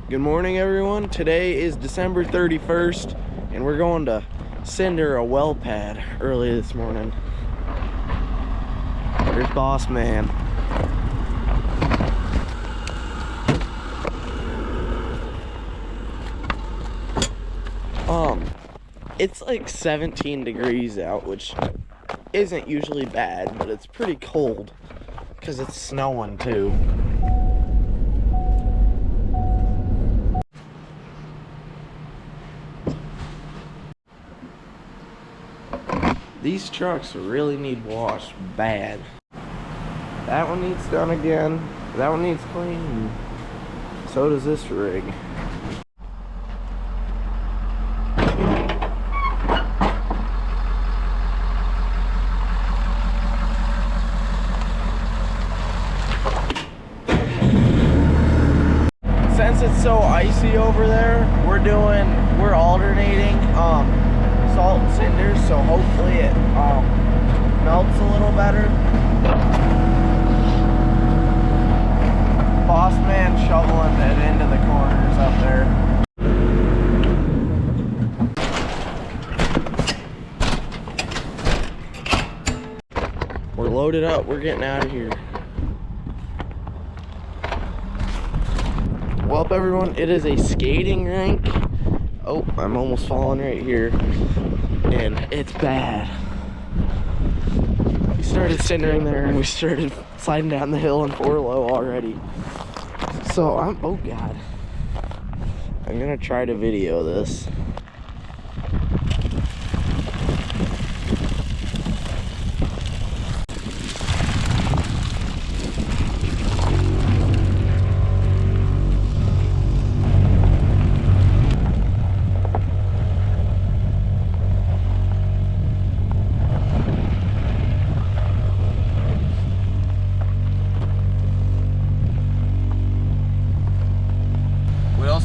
Good morning, everyone. Today is December 31st, and we're going to cinder a well pad early this morning. There's Boss Man. It's like 17 degrees out, which isn't usually bad, but it's pretty cold because it's snowing too. These trucks really need washed bad. That one needs done again. That one needs cleaned. So does this rig. Since it's so icy over there, we're alternating salt and cinders, so hopefully it melts a little better. Boss Man shoveling it into the corners up there. We're loaded up, we're getting out of here. Well, everyone, it is a skating rink. Oh, I'm almost falling right here. And it's bad. We started cindering there and we started sliding down the hill in 4-low already. So oh God. I'm gonna try to video this.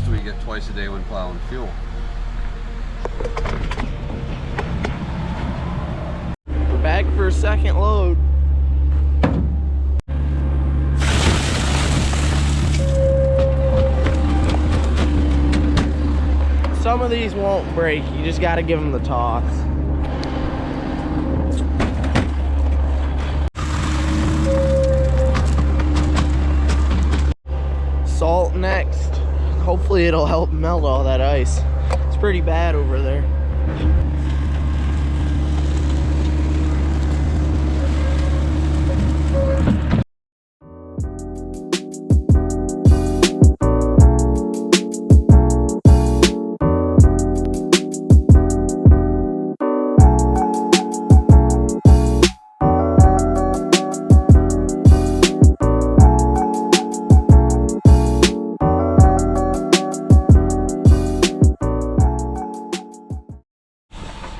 Do we get twice a day when plowing fuel? We're back for a second load. Some of these won't break, you just got to give them the toss. Salt next. Hopefully it'll help melt all that ice. It's pretty bad over there.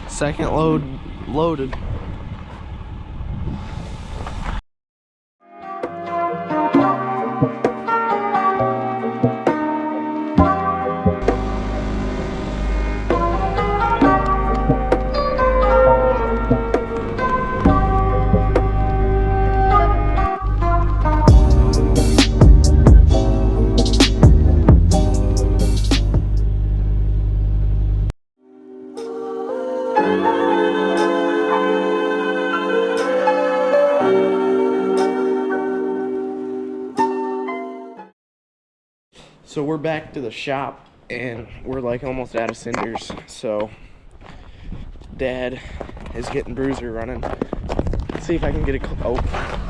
Second load loaded. So we're back to the shop and we're like almost out of cinders. So Dad is getting Bruiser running. Let's see if I can get a oh,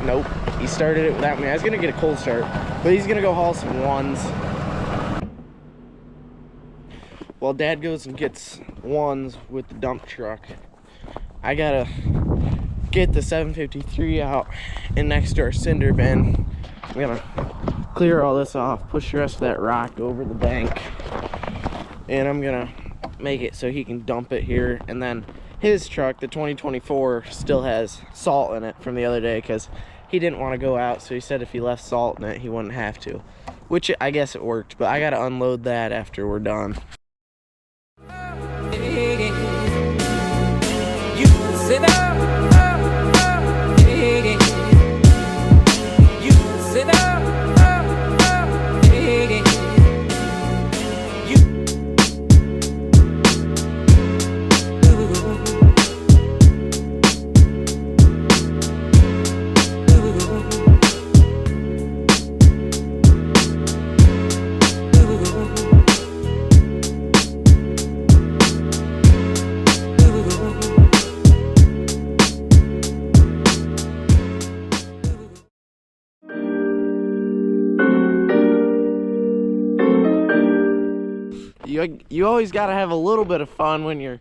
nope. He started it without me. I was gonna get a cold start, but he's gonna go haul some ones. While Dad goes and gets ones with the dump truck, I gotta get the 753 out and next to our cinder bin. I'm gonna clear all this off, push the rest of that rock over the bank, and I'm gonna make it so he can dump it here. And then his truck, the 2024, still has salt in it from the other day because he didn't want to go out, so he said if he left salt in it he wouldn't have to, which I guess it worked, but I gotta unload that after we're done. You sit up. You sit up. You always got to have a little bit of fun when you're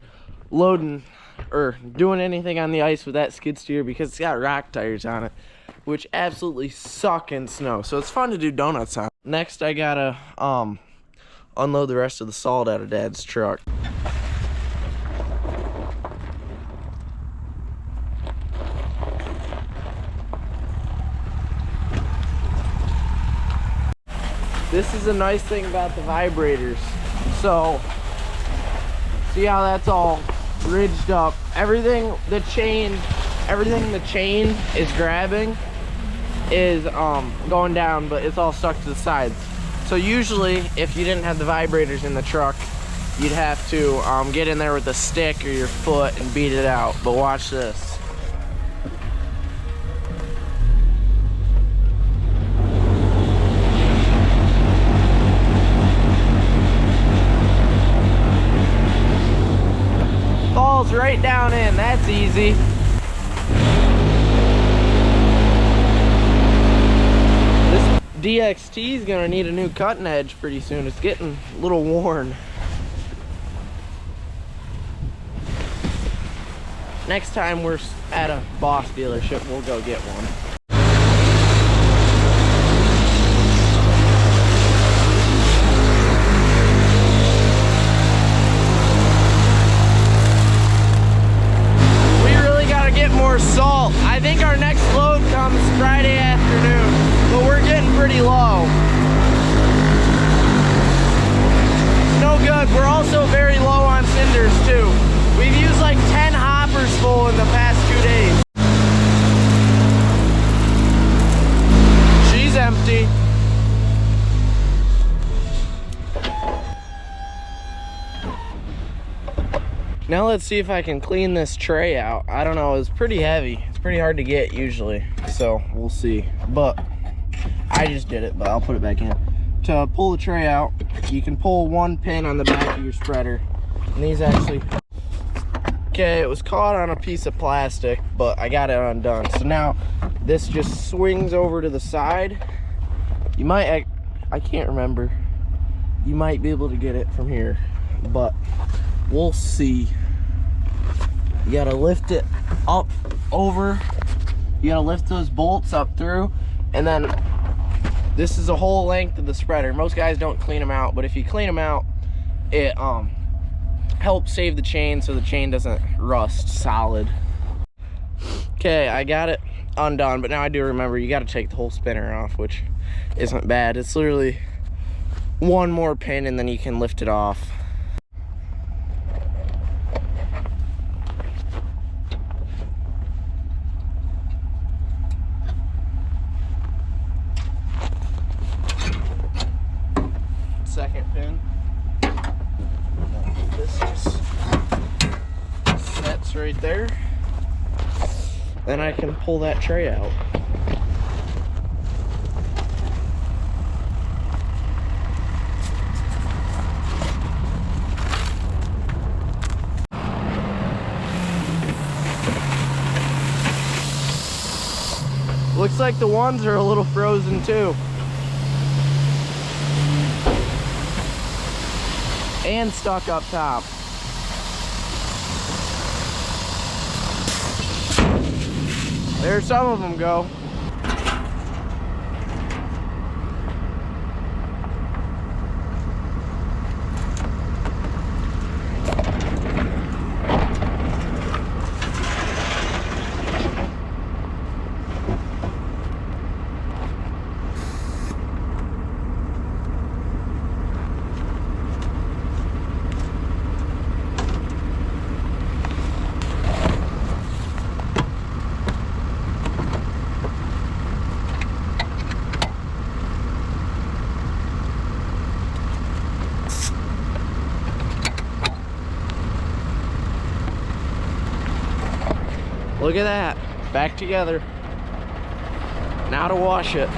loading or doing anything on the ice with that skid steer, because it's got rock tires on it, which absolutely suck in snow. So it's fun to do donuts on. Next, I gotta unload the rest of the salt out of Dad's truck. This is a nice thing about the vibrators. So, see how that's all ridged up? Everything the chain is grabbing is going down, but it's all stuck to the sides. So usually, if you didn't have the vibrators in the truck, you'd have to get in there with a stick or your foot and beat it out. But watch this. Falls right down in. That's easy. This DXT is gonna need a new cutting edge pretty soon. It's getting a little worn. Next time we're at a Boss dealership, we'll go get one. More salt. I think our next load comes Friday afternoon, but we're getting pretty low. No good. We're also very low on cinders too. We've used like 10 hoppers full in the past 2 days. She's empty. Now let's see if I can clean this tray out. I don't know, it's pretty heavy. It's pretty hard to get usually, so we'll see. But I just did it, but I'll put it back in. To pull the tray out, you can pull one pin on the back of your spreader. And these actually, okay, it was caught on a piece of plastic, but I got it undone. So now this just swings over to the side. You might, I can't remember. You might be able to get it from here, but we'll see. You gotta lift it up over. You gotta lift those bolts up through, and then this is the whole length of the spreader. Most guys don't clean them out, but if you clean them out, it helps save the chain so the chain doesn't rust solid. Okay, I got it undone, but now I do remember you gotta take the whole spinner off, which isn't bad. It's literally one more pin and then you can lift it off. Second pin. This just sets right there. Then I can pull that tray out. Looks like the ones are a little frozen too. And stuck up top. There some of them go. Look at that, back together. Now to wash it.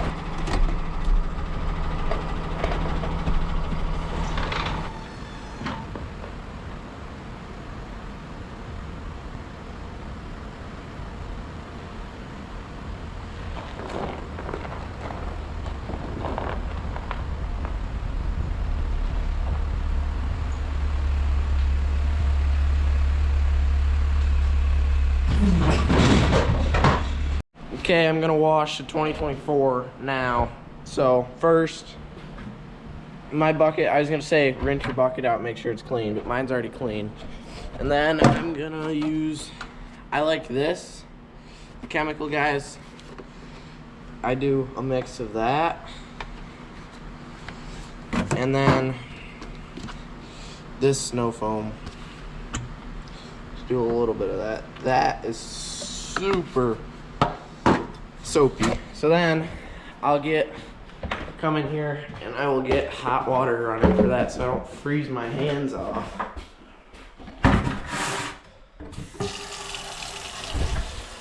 Okay, I'm gonna wash the 2024 now. So first, my bucket, I was gonna say rinse your bucket out, make sure it's clean, but mine's already clean. And then I'm gonna use, I like this, the chemical guys. I do a mix of that. And then this snow foam. Just do a little bit of that. That is super soapy. So then I'll come in here and I will get hot water running for that so I don't freeze my hands off.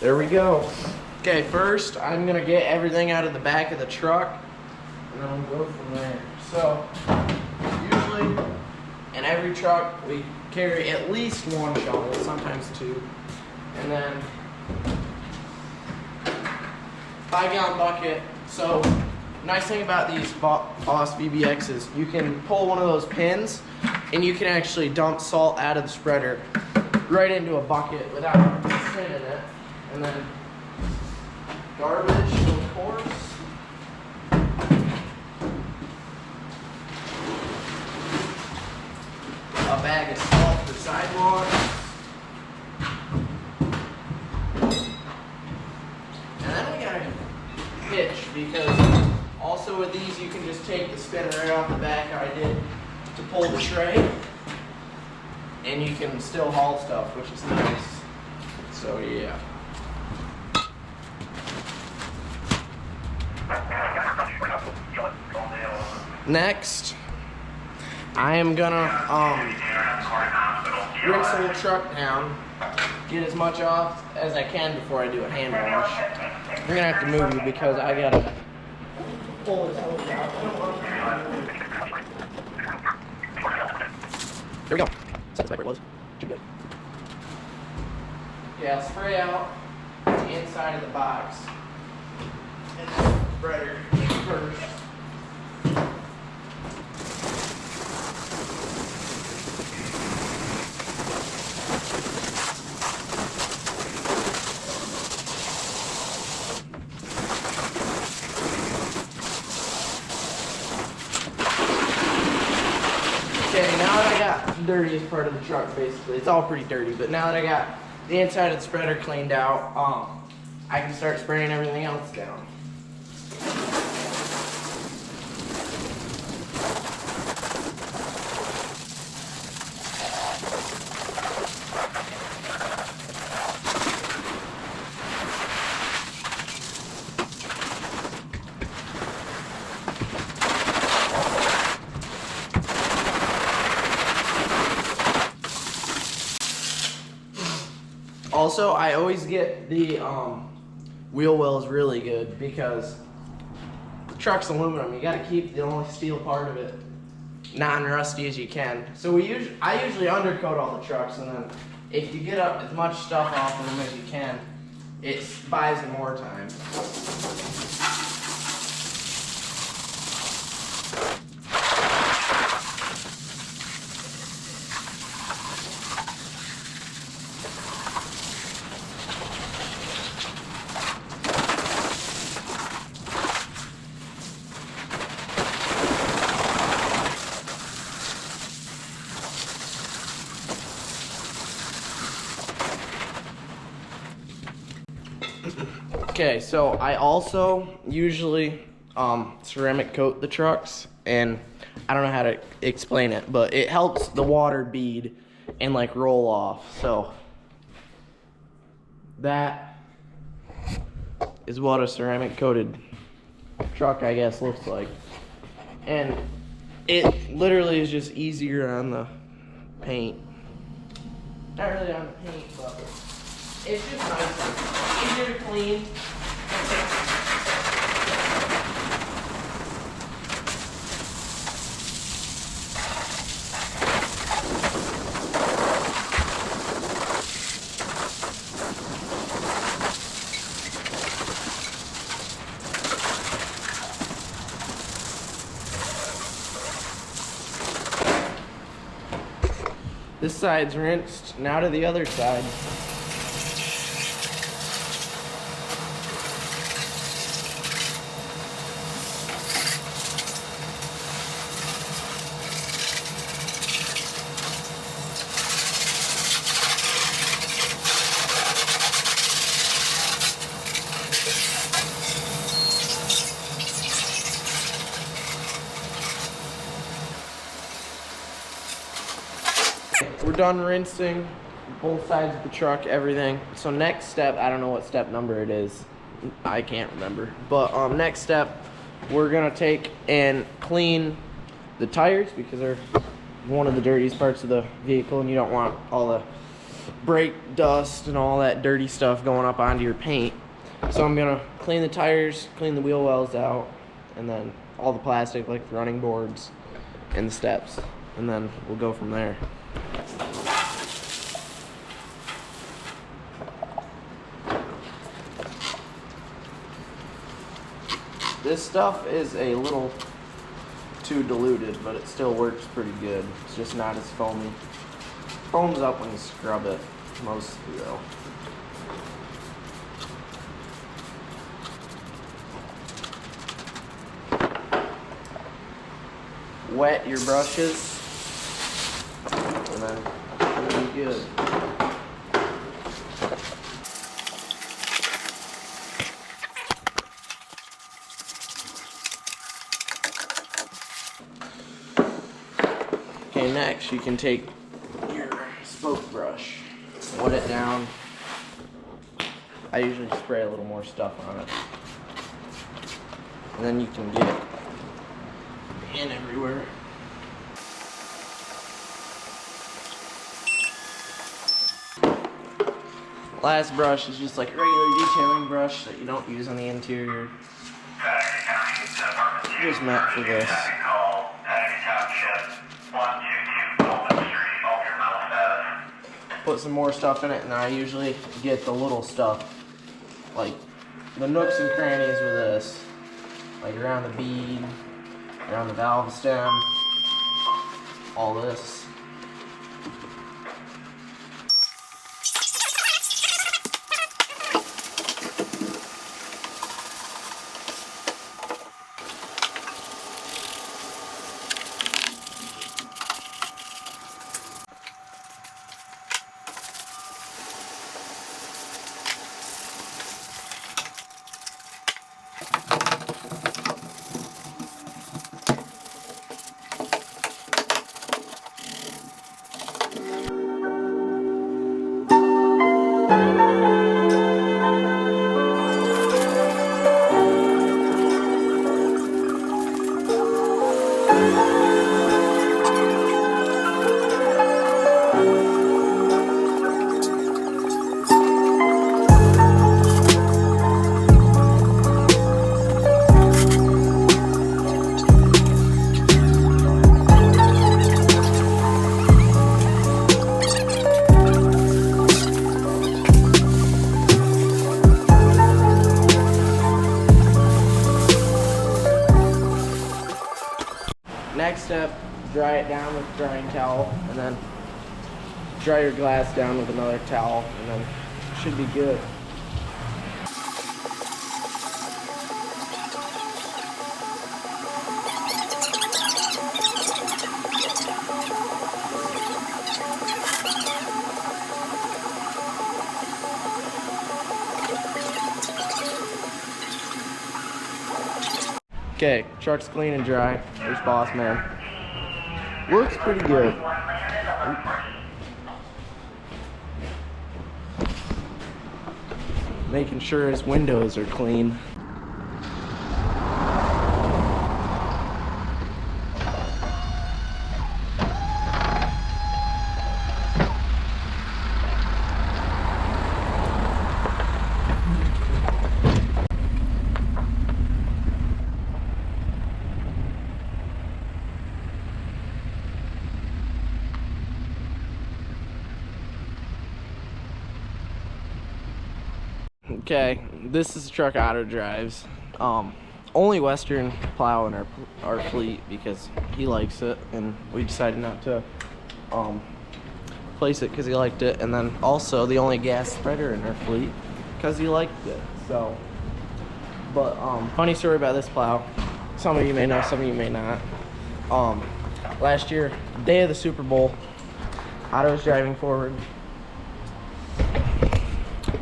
There we go. Okay, first I'm gonna get everything out of the back of the truck and then we'll go from there. So usually in every truck we carry at least one shovel, sometimes two, and then 5-gallon bucket. So nice thing about these Boss VBX is you can pull one of those pins and you can actually dump salt out of the spreader right into a bucket without a pin in it. And then garbage, of course. A bag of salt for sidewalks. And then we got a hitch, because also with these you can just take the spinner right off the back how I did to pull the tray. And you can still haul stuff, which is nice. So yeah. Next, I am gonna rinse the whole truck down, get as much off as I can before I do a hand wash. I'm gonna have to move you because I gotta pull this hose out. There we go. That's where it was. Too good. Yeah, spray out the inside of the box. And then spreader first. Okay, now that I got the dirtiest part of the truck, basically, it's all pretty dirty, but now that I got the inside of the spreader cleaned out, I can start spraying everything else down. Also, I always get the wheel wells really good because the truck's aluminum. You got to keep the only steel part of it non-rusty as you can. So I usually undercoat all the trucks, and then if you get up as much stuff off of them as you can, it buys you more time. Okay, so I also usually ceramic coat the trucks, and I don't know how to explain it, but it helps the water bead and like roll off. So that is what a ceramic coated truck, I guess, looks like. And it literally is just easier on the paint. Not really on the paint, but it's just nicer, easier to clean. This side's rinsed, now to the other side. we're done rinsing both sides of the truck, everything. So next step, I don't know what step number it is. I can't remember. But next step, we're gonna take and clean the tires because they're one of the dirtiest parts of the vehicle, and you don't want all the brake dust and all that dirty stuff going up onto your paint. So I'm gonna clean the tires, clean the wheel wells out, and then all the plastic like the running boards and the steps, and then we'll go from there. This stuff is a little too diluted, but it still works pretty good. It's just not as foamy. Foams up when you scrub it, mostly though. Wet your brushes, and then it'll be good. Okay, next you can take your spoke brush, wet it down. I usually spray a little more stuff on it. And then you can get it in everywhere. Last brush is just like a regular detailing brush that you don't use on the interior. Just meant for this. Put some more stuff in it, and then I usually get the little stuff, like the nooks and crannies with this, like around the bead, around the valve stem, all this. Next step, dry it down with a drying towel, and then dry your glass down with another towel, and then it should be good. Okay, truck's clean and dry. There's Boss Man. Works pretty good. Making sure his windows are clean. Okay, this is the truck Otto drives. Only Western plow in our fleet because he likes it, and we decided not to place it because he liked it, and then also the only gas spreader in our fleet because he liked it. So, but funny story about this plow. Some of you may know, some of you may not. Last year, day of the Super Bowl, Otto was driving forward.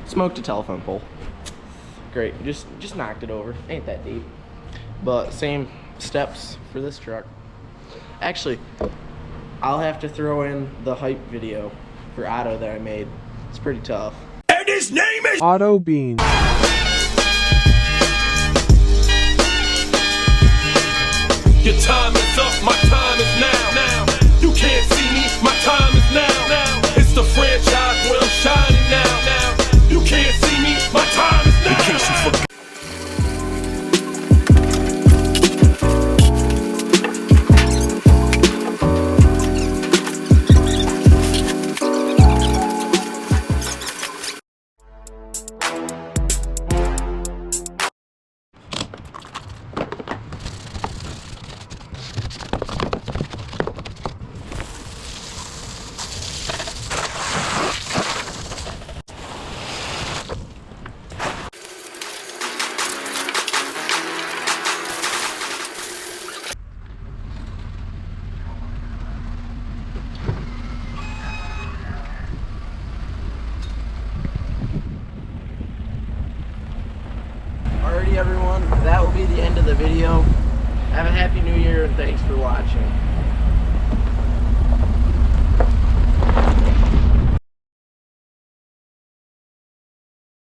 Smoked a telephone pole. Great, just knocked it over. Ain't that deep. But same steps for this truck. Actually, I'll have to throw in the hype video for Otto that I made. It's pretty tough. And his name is Otto Bean. Your time is up, my time is now. You can't see me, my time is now. It's the franchise where I'm shining now. You can't see me, my time is now. In case you forgot. Alrighty everyone, that will be the end of the video. Have a happy new year and thanks for watching.